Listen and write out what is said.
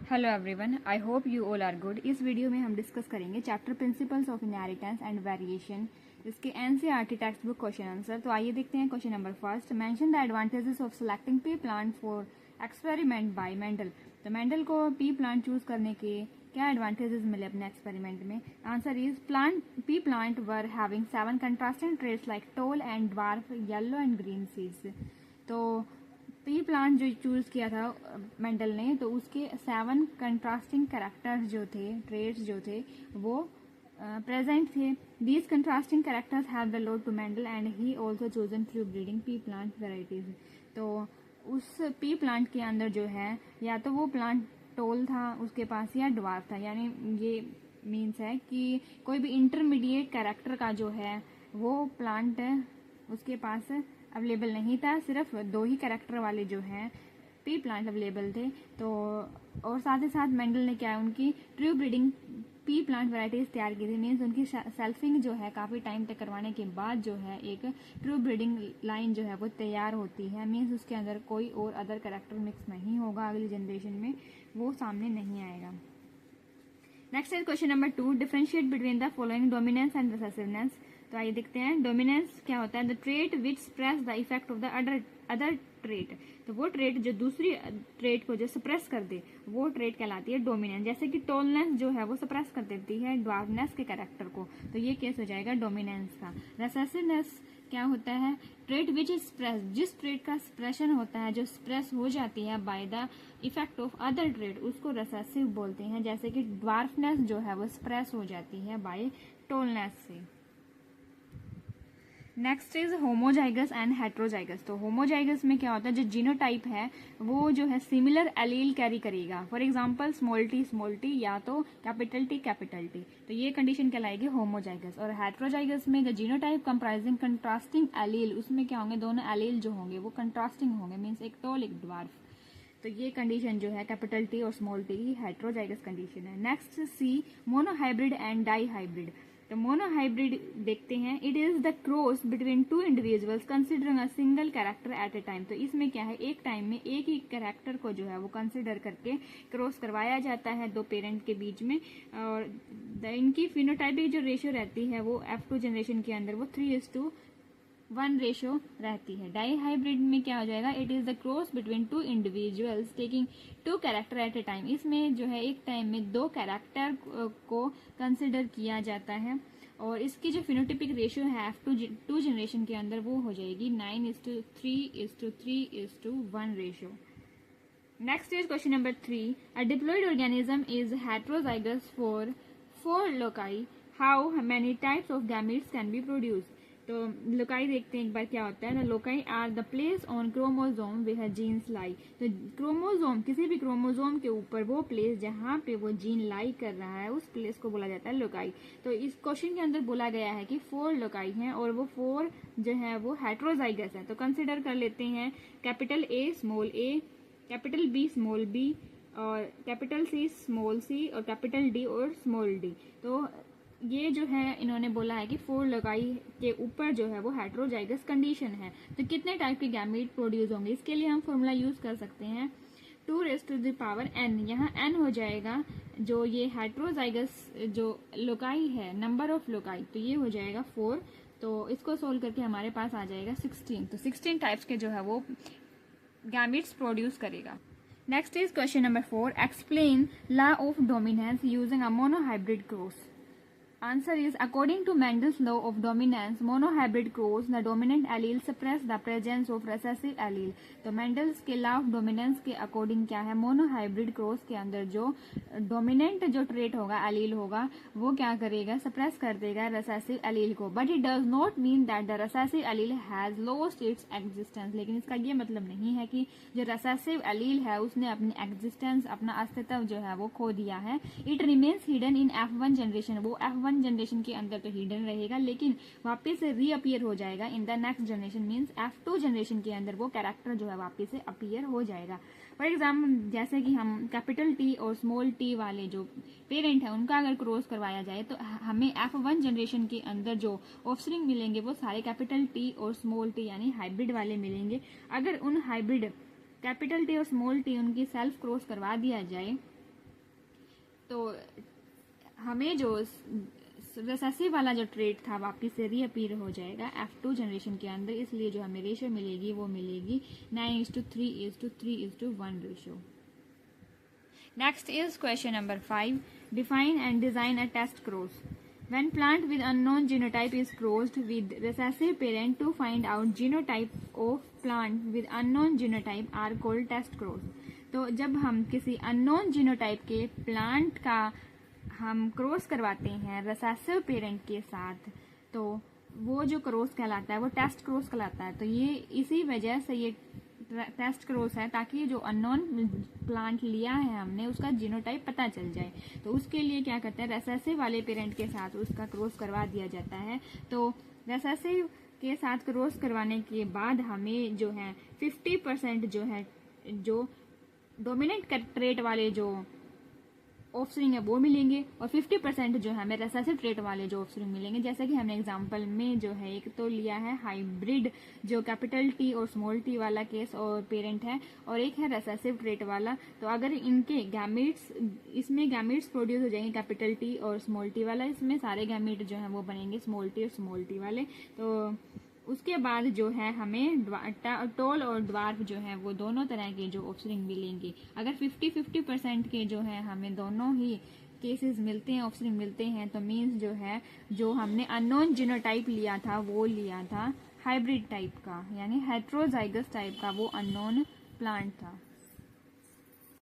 Hello everyone, I hope you all are good. इस video में हम डिस्कस करेंगे chapter principles of inheritance and variation, इसके NCERT text book question answer. तो आइए देखते हैं question number first. Mention the advantages of selecting pea plant for experiment by Mendel. तो मेंडल को पी प्लांट चूज करने के क्या एडवांटेजेस मिले अपने एक्सपेरिमेंट में? Answer is pea plant were having 7 contrasting traits like tall and dwarf, yellow and green seeds. तो P plant जो चूज किया था मेंडल ने, तो उसके 7 कंट्रास्टिंग कैरेक्टर्स जो थे, ट्रेट्स जो थे, वो प्रेजेंट थे। These contrasting characters have the load to Mendel and he also chosen through breeding pea plant varieties. तो उस पी प्लांट के अंदर जो है, या तो वो प्लांट टोल था उसके पास या ड्वार्फ था, यानी ये मीन्स है कि कोई भी इंटरमीडिएट कैरेक्टर का जो है वो प्लांट उसके पास अवेलेबल नहीं था। सिर्फ 2 ही कैरेक्टर वाले जो हैं पी प्लांट अवेलेबल थे। तो और साथ ही साथ मेंडल ने क्या है, उनकी true breeding pea plant varieties तैयार की थी। मीन्स उनकी सेल्फिंग जो है काफ़ी टाइम तक करवाने के बाद जो है एक ट्रू ब्रीडिंग लाइन जो है वो तैयार होती है। मीन्स उसके अंदर कोई और अदर कैरेक्टर मिक्स नहीं होगा, अगली जनरेशन में वो सामने नहीं आएगा। Next is question number 2। Differentiate between the following dominance and recessiveness. तो आइए देखते हैं। डोमिनेंस क्या होता है? The trait which suppress the effect of the other trait. तो वो ट्रेट जो दूसरी ट्रेट को जो सप्रेस कर दे वो ट्रेट कहलाती है डोमिनेंस। जैसे कि टॉलनेस जो है वो सप्रेस कर देती है ड्वार्फनेस के कैरेक्टर को, तो ये केस हो जाएगा डोमिनेंस का। रेसेसिवनेस क्या होता है? ट्रेट विच इज स्प्रेस, जिस ट्रेट का स्प्रेशन होता है, जो स्प्रेस हो जाती है by the effect of other trait, उसको रेसेसिव बोलते हैं। जैसे कि ड्वार्फनेस जो है वो स्प्रेस हो जाती है बाय टॉलनेस से। Next is homozygous and heterozygous. तो होमोजाइगस में क्या होता है, जो जीनोटाइप है वो जो है सिमिलर एलील कैरी करेगा। फॉर एग्जांपल स्मॉल टी या तो कैपिटल टी, तो ये कंडीशन कहलाएगी होमोजाइगस। और हेट्रोजाइगस में the genotype comprising contrasting allele, उसमें क्या होंगे, दोनों एलील जो होंगे वो कंट्रास्टिंग होंगे, मीन्स एक टॉल एक ड्वार्फ। तो ये कंडीशन जो है कैपिटल टी और स्मॉल टी की हेट्रोजाइगस कंडीशन है। Next see monohybrid and dihybrid. तो मोनोहाइब्रिड देखते हैं। It is the cross between 2 individuals considering a single character at a time. तो इसमें क्या है, एक टाइम में एक ही कैरेक्टर को जो है वो कंसिडर करके क्रॉस करवाया जाता है 2 पेरेंट के बीच में। और इनकी फिनोटाइपिक जो रेशियो रहती है वो F2 जनरेशन के अंदर वो 3:1 रेशियो रहती है। डाई हाइब्रिड में क्या हो जाएगा, it is the cross between 2 individuals taking 2 character at a time. इसमें जो है एक टाइम में 2 कैरेक्टर को कंसिडर किया जाता है। और इसकी जो फिनोटिपिक रेशियो है F2 जनरेशन के अंदर वो हो जाएगी 9:3:3:1 ratio. Next is question number 3। A diploid organism is heterozygous for 4 loci, how many types of gametes can be produce. तो लोकाई देखते हैं एक बार क्या होता है। Loci are the place on chromosome where genes lie. तो क्रोमोजोम, किसी भी क्रोमोजोम के ऊपर वो प्लेस जहाँ पे वो जीन लाई कर रहा है, उस प्लेस को बोला जाता है लोकाई। तो इस क्वेश्चन के अंदर बोला गया है कि 4 लोकाई हैं और वो 4 जो है वो हेट्रोजाइगस है। तो कंसिडर कर लेते हैं capital A small a, capital B small b, और कैपिटल C स्मॉल c, और कैपिटल D और स्मॉल d। तो ये जो है इन्होंने बोला है कि 4 लोकाई के ऊपर जो है वो हेट्रोजाइगस कंडीशन है। तो कितने टाइप के गैमीट प्रोड्यूस होंगे, इसके लिए हम फॉर्मूला यूज कर सकते हैं 2⁻n। यहाँ n हो जाएगा जो ये हेट्रोजाइगस जो लोकाई है, नंबर ऑफ लोकाई, तो ये हो जाएगा 4। तो इसको सोल्व करके हमारे पास आ जाएगा 16। तो 16 टाइप्स के जो है वो गैमीट्स प्रोड्यूस करेगा। Next is question number 4। Explain law of dominance using a monohybrid cross. Answer is according to Mendel's law of dominance, monohybrid cross, the dominant allele suppress the presence of recessive allele। तो Mendel's के law of dominance के according क्या है, monohybrid cross के अंदर जो dominant जो trait होगा, एलील होगा, वो क्या करेगा, सप्रेस कर देगा रेसेसिव एलील को। But it does not mean that the recessive allele has lost its existence. लेकिन इसका ये मतलब नहीं है कि जो रेसेसिव एलील है उसने अपनी एग्जिस्टेंस, अपना अस्तित्व जो है वो खो दिया है। It remains hidden in F1 generation. वो F1 जनरेशन के अंदर तो हिडन रहेगा, लेकिन वापस से रीअपियर हो जाएगा in the next generation. Means F2 generation के अंदर वो कैरेक्टर जो है वापस से अपीयर हो जाएगा। फॉर एग्जाम्पल जैसे कि हम कैपिटल टी और स्मॉल टी वाले जो पेरेंट है उनका अगर क्रॉस करवाया जाए तो हमें F1 जनरेशन के अंदर जो ऑफस्प्रिंग मिलेंगे वो सारे कैपिटल टी और स्मॉल टी यानी हाइब्रिड वाले मिलेंगे। अगर उन हाइब्रिड कैपिटल टी और स्मॉल टी उनकी सेल्फ क्रॉस करवा दिया जाए तो हमें जो रिसेसिव वाला जो ट्रेट था वापिस से रीअपीयर हो जाएगा F2 जनरेशन के अंदर, इसलिए जो हमें रेशियो मिलेगी वो मिलेगी 9:3:3:1 ratio. Next is question number 5. Define and design a test cross. When plant with unknown genotype is crossed with recessive parent to find out genotype of plant with unknown genotype are called test cross. तो जब हम किसी unknown genotype के plant का हम cross करवाते हैं recessive parent के साथ, तो वो जो क्रॉस कहलाता है वो टेस्ट क्रॉस कहलाता है। तो ये इसी वजह से ये टेस्ट क्रॉस है, ताकि जो अननोन प्लांट लिया है हमने उसका जीनोटाइप पता चल जाए। तो उसके लिए क्या करते हैं, रिसेसिव वाले पेरेंट के साथ उसका क्रॉस करवा दिया जाता है। तो रिसेसिव के साथ क्रॉस करवाने के बाद हमें जो है 50% जो है जो डोमिनेंट ट्रेट वाले जो ऑफस्प्रिंग है वो मिलेंगे, और 50% जो है हमें रिसेसिव ट्रेट वाले जो ऑफस्प्रिंग मिलेंगे। जैसा कि हमने एग्जांपल में जो है एक तो लिया है हाइब्रिड जो कैपिटल टी और स्मॉल टी वाला केस और पेरेंट है, और एक है रिसेसिव ट्रेट वाला। तो अगर इनके गैमेट्स, इसमें गैमेट्स प्रोड्यूस हो जाएंगे कैपिटल टी और स्मॉल टी वाला, इसमें सारे गैमेट जो है वो बनेंगे स्मॉल टी और स्मॉल टी वाले। तो उसके बाद जो है हमें टॉल और ड्वार्फ जो है वो दोनों तरह के जो ऑफस्प्रिंग मिलेंगे। अगर 50-50% के जो है हमें दोनों ही केसेस मिलते हैं, ऑफस्प्रिंग मिलते हैं, तो मीन्स जो है जो हमने अननोन जीनोटाइप लिया था वो लिया था हाइब्रिड टाइप का, यानी हेट्रोजाइगस टाइप का वो अननोन प्लांट था।